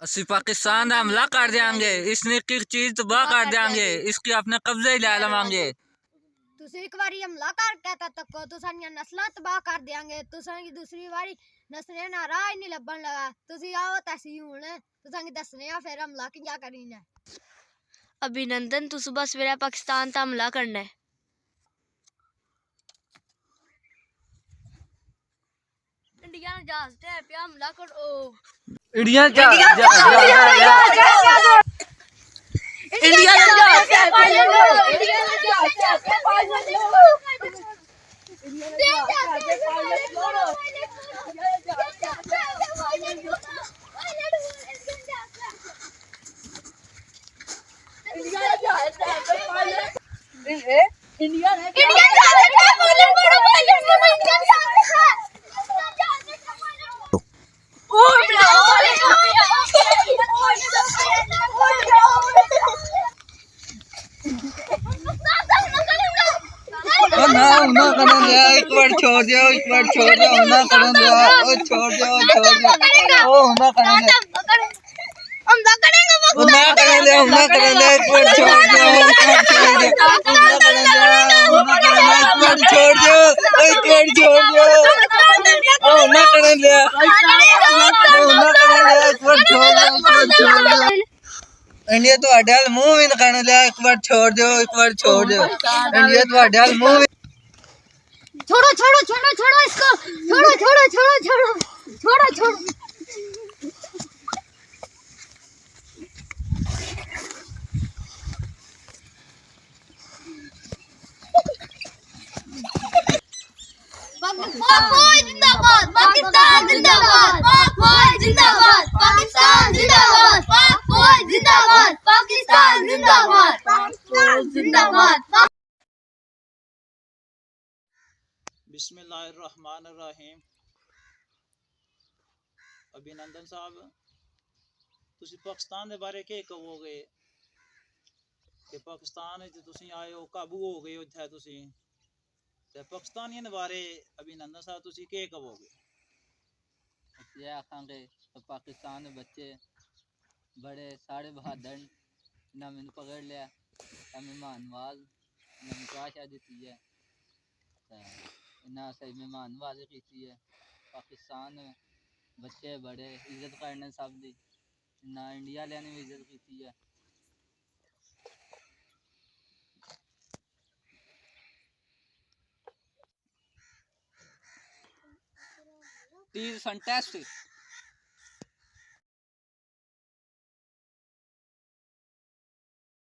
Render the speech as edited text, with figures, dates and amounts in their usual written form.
असि पाकिस्तान हमला कर देंगे, इसने की चीज तबाह कर देंगे, इसकी अपने कब्जे ले लवांगे। तुसी एक बारी हमला करके तको तुसां नस्लां तबाह कर देंगे। तुसां की दूसरी बारी नस्लें ना राह ही नहीं लभन लगा। तुसी आओ तैसी हुण तुसां की दसने आ फिर हमला किया करीना। अभिनंदन तू सुबह सवेरे पाकिस्तान ता हमला करना है। इंडिया ने जहाज ते पे हमला करो। इंडिया ना करन दिया, एक बार छोड़ दिया, एक बार छोड़ दिया, ना करन दिया, ओ छोड़ दिया, ओ छोड़ दिया, ओ ना करन दिया, हमला करेंगे ओ ना करन दिया, ना करन दिया, एक बार छोड़ दिया, एक बार छोड़ दिया, ना करन दिया, ना करन दिया, एक बार छोड़ दिया, एक बार छोड़ दिया, ओ ना करन दिया, ओ ना करन दिया, एक बार छोड़ दिया, एक बार छोड़ दिया। इंडिया तो अड्याल मुंह भी न करने दिया, एक बार छोड़ दो, एक बार छोड़ दो। इंडिया तो अड्याल मुंह छोड़ो छोड़ो छोड़ो छोड़ो इसको छोड़ो छोड़ो छोड़ो छोड़ो छोड़ो छोड़ो। जिंदाबाद पाकिस्तान जिंदाबाद जिंदाबाद पाकिस्तान जिंदाबाद जिंदाबाद पाकिस्तान जिंदाबाद जिंदाबाद। बिस्मिल्लाहिर्रहमानिर्रहीम। अभिनंदन साहब, तुसी पाकिस्तान के बारे के कहोगे कि पाकिस्तान तुसी आए हो, काबू हो गए हो इत्थे तुसी, ते पाकिस्तानियों के बारे अभिनंदन साहब तुसी के कहोगे? ये आखांगे तो पाकिस्तान के बच्चे बड़े साढ़े बहादुर ना मैंने पकड़ लिया, मेहमान नवाज ना शादी दी है, ना सही मेहमान नवाजी की है। पाकिस्तान बच्चे बड़े इज्जत करने सब दी, ना इंडिया वाले ने भी इज्जत की है। This is fantastic.